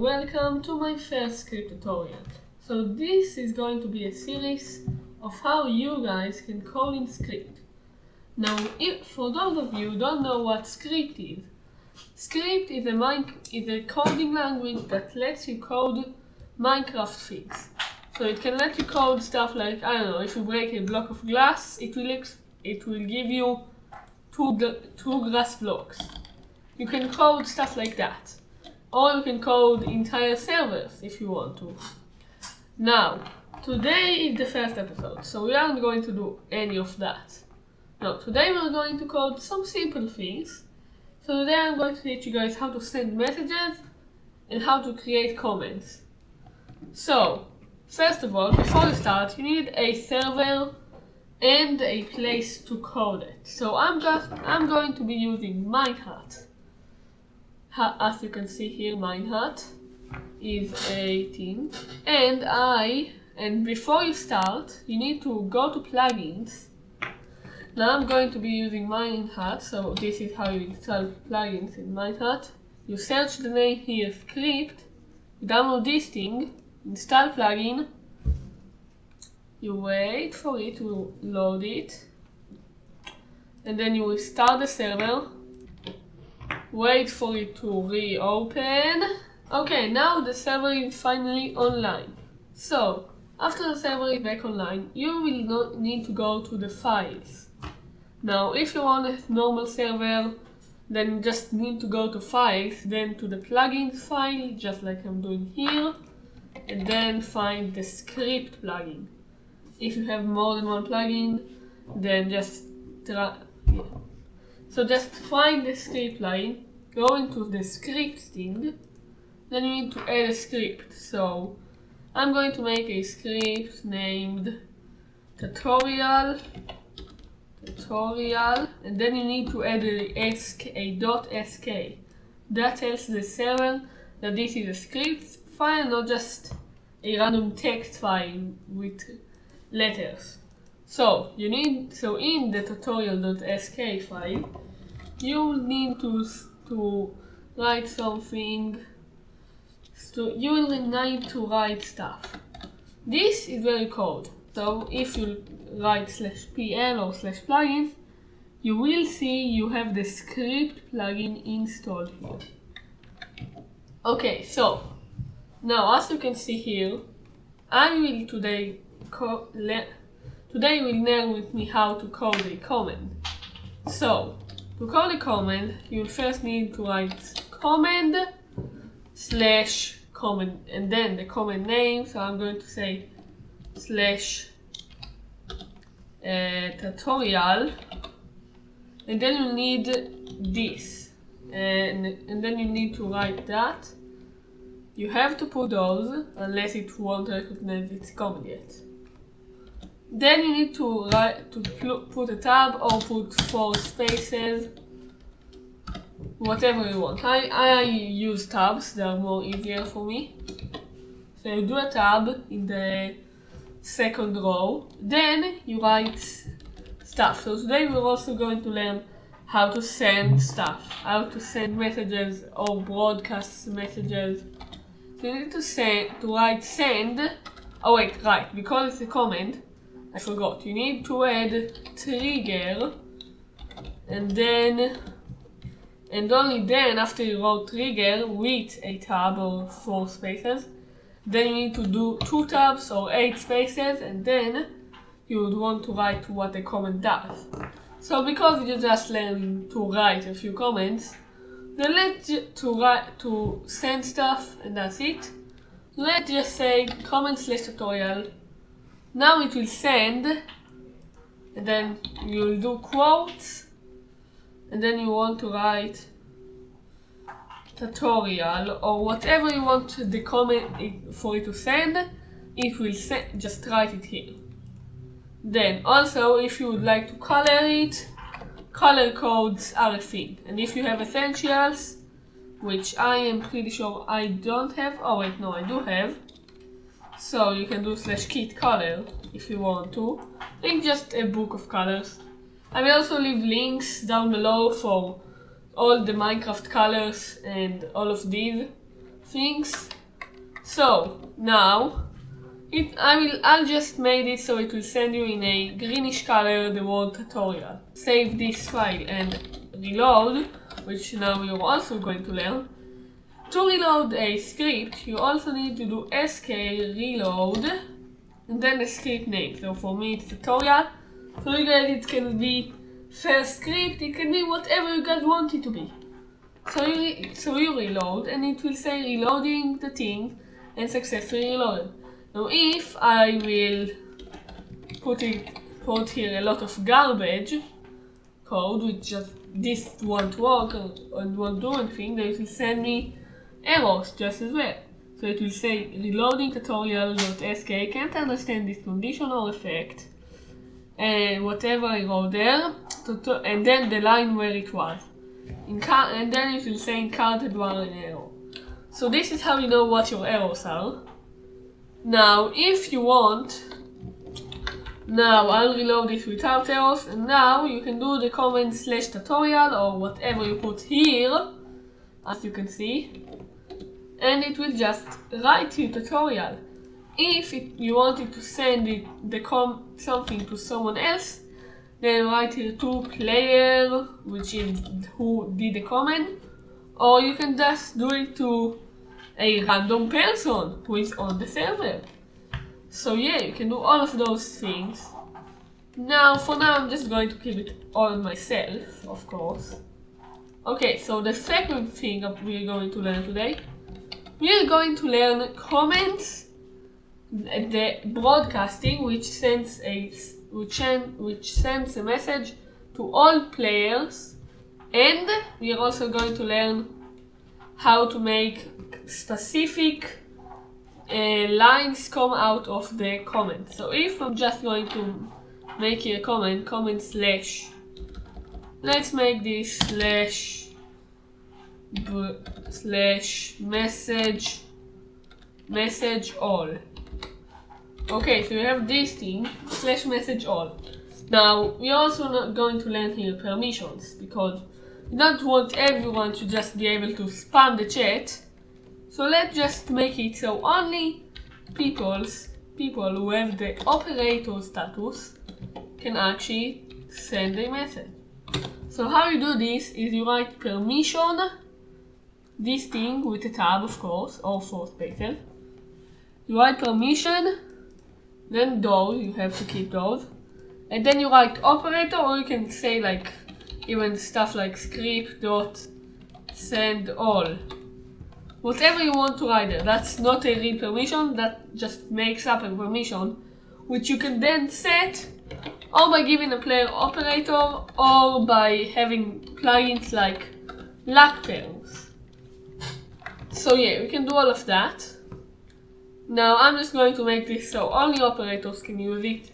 Welcome to my first script tutorial. So this is going to be a series of how you guys can code in Skript. Now, for those of you who don't know what Skript is, Skript is a coding language that lets you code Minecraft things. So it can let you code stuff like, I don't know, if you break a block of glass, it will give you two glass blocks. You can code stuff like that. Or you can code entire servers if you want to. Now, today is the first episode, so we aren't going to do any of that. No, today we're going to code some simple things. So today I'm going to teach you guys how to send messages and how to create comments. So, first of all, before you start, you need a server and a place to code it. So I'm going to be using Minehut. As you can see here, Minehut is a team, and before you start, you need to go to plugins. Now I'm going to be using Minehut, so this is how you install plugins in Minehut. You search the name here, Skript, you download this thing, install plugin, you wait for it to load it, and then you will start the server. Wait for it to reopen. Okay, now the server is finally online. So, after the server is back online, you will not need to go to the files. Now, if you want a normal server, then you just need to go to files, then to the plugins file, just like I'm doing here, and then find the Skript plugin. If you have more than one plugin, then just So just find the Skript line, go into the script thing, then you need to add a script. So I'm going to make a script named tutorial, and then you need to add a .sk. That tells the server that this is a script file, not just a random text file with letters. So in the tutorial.sk file, you need to write something. So you will need to write stuff. This is very code. So if you write /pl or /plugins, you will see you have the Skript plugin installed here. Okay, so now as you can see here, I will today will learn with me how to code a comment. So, to code a comment, you'll first need to write comment /comment and then the comment name. So I'm going to say /tutorial, and then you need this, and then you need to write that. You have to put those unless it won't recognize its comment yet. Then you need to put a tab or put 4 spaces, whatever you want. I use tabs, they are more easier for me. So you do a tab in the second row, then you write stuff. So today we're also going to learn how to send stuff, how to send messages or broadcast messages. So you need to write send. Oh wait, right, because it's a comment, I forgot. You need to add trigger, and only then, after you wrote trigger with a tab or 4 spaces, then you need to do 2 tabs or 8 spaces, and then you would want to write what the comment does. So because you're just learning to write a few comments, then let's to send stuff, and that's it. Let's just say comment /tutorial. Now it will send, and then you will do quotes, and then you want to write tutorial or whatever you want the comment for it to send. It will send, just write it here. Then also, if you would like to color it, color codes are a thing. And if you have essentials, which I am pretty sure I don't have, oh wait, no, I do have. So you can do /kit color if you want to. It's just a book of colors. I will also leave links down below for all the Minecraft colors and all of these. things. So now I'll just make it so it will send you in a greenish color the word tutorial. Save this file and reload, which now you're also going to learn. To reload a script, you also need to do sk reload and then the script name. So for me it's tutorial. For you guys it can be first script, it can be whatever you guys want it to be. So you reload and it will say reloading the thing and successfully reloaded. Now if I will put here a lot of garbage code which just this won't work and won't do anything, then it will send me errors just as well. So it will say reloading tutorial.sk can't understand this condition or effect and whatever I wrote there and then the line where it was. And then it will say encountered while in error. So this is how you know what your errors are. Now if you want, now I'll reload it without errors, and now you can do the command /tutorial or whatever you put here, as you can see, and it will just write you tutorial. If you wanted to send something to someone else, then write here to player, which is who did the comment, or you can just do it to a random person who is on the server. So yeah, you can do all of those things. Now, for now, I'm just going to keep it all myself, of course. Okay, so the second thing we're going to learn today, we are going to learn comments, the broadcasting, which sends a message to all players, and we are also going to learn how to make specific lines come out of the comment. So if I'm just going to make a comment slash, let's make this slash message all. Okay, so we have this thing, slash message all. Now, we're also not going to learn here permissions, because we don't want everyone to just be able to spam the chat. So let's just make it so only people who have the operator status can actually send a message. So how you do this is you write permission, this thing with a tab of course, or 4 spaces. You write permission, then those, you have to keep those. And then you write operator, or you can say like even stuff like script dot send all. Whatever you want to write there, that's not a real permission, that just makes up a permission, which you can then set or by giving a player operator or by having plugins like lag terms. So yeah, we can do all of that. Now I'm just going to make this so only operators can use it.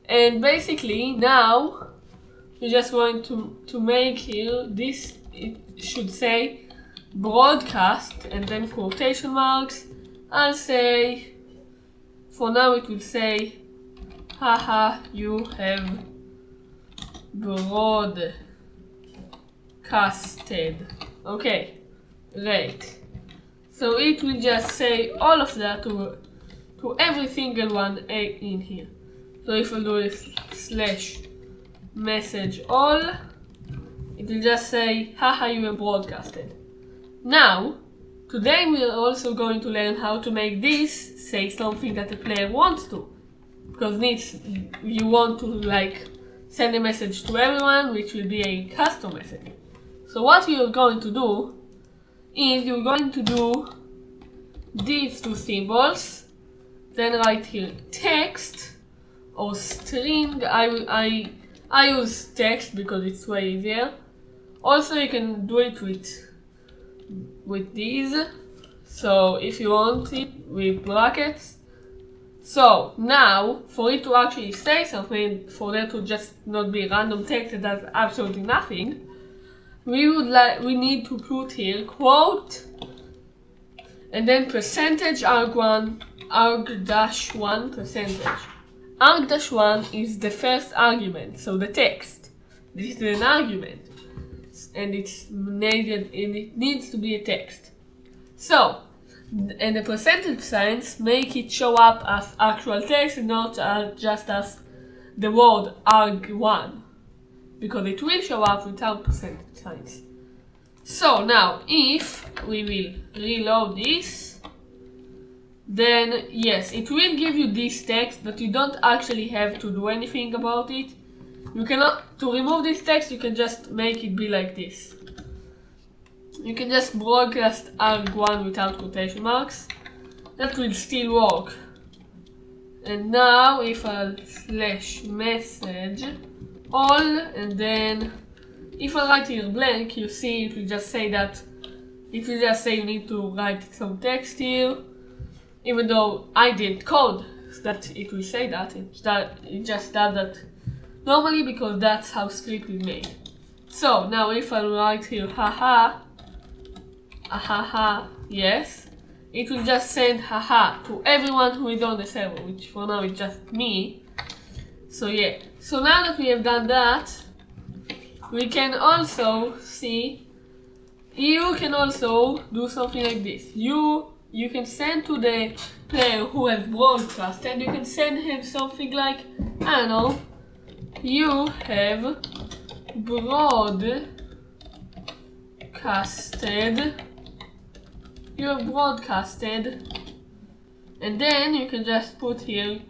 And basically now you're just going to make here this, it should say broadcast and then quotation marks. I'll say, for now it will say, haha, you have broadcasted. Okay, great. So it will just say all of that to every single one in here. So if I do this slash message all, it will just say, haha, you have broadcasted. Now, today we are also going to learn how to make this say something that the player wants to. Because you want to like send a message to everyone, which will be a custom message. So what we are going to do is you're going to do these 2 symbols, then write here text or string. I use text because it's way easier. Also you can do it with these, so if you want it with brackets. So now for it to actually say something, for there to just not be random text that does absolutely nothing, we need to put here quote and then percentage arg1 percentage. Arg-1 is the first argument, so the text. This is an argument, and it needs to be a text. So, and the percentage signs make it show up as actual text and not just as the word arg1, because it will show up without percentage signs. So now, if we will reload this, then yes, it will give you this text, but you don't actually have to do anything about it. You cannot, to remove this text, you can just make it be like this. You can just broadcast arg1 without quotation marks. That will still work. And now if I'll slash message all, and then if I write here blank, you see it will just say that, it will just say you need to write some text here, even though I didn't code that it will say that, it just does that normally because that's how Skript is made. So now if I write here haha, yes, it will just send haha to everyone who is on the server, which for now is just me. So yeah, so now that we have done that, we can also see, you can also do something like this. You can send to the player who has broadcasted, you can send him something like, I don't know, you have broadcasted, and then you can just put here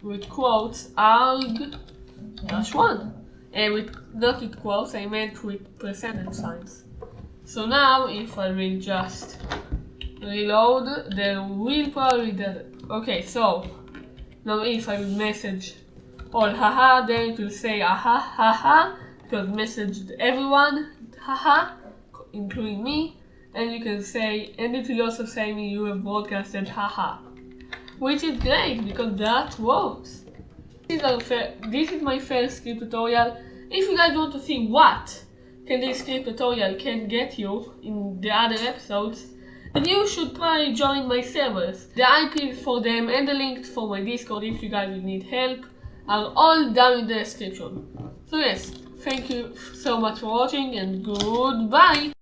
with quotes arg-1, and with not with quotes, I meant with percentage signs. So now if I will just reload, there will probably okay, so now if I will message all haha, then it will say aha haha, because messaged everyone haha, including me, and you can say, and it will also say me you have broadcasted haha, which is great because that works. This is my first Skript tutorial. If you guys want to see what can this Skript tutorial can get you in the other episodes, then you should probably join my servers. The IP for them and the link for my Discord if you guys will need help are all down in the description. So yes, thank you so much for watching and goodbye!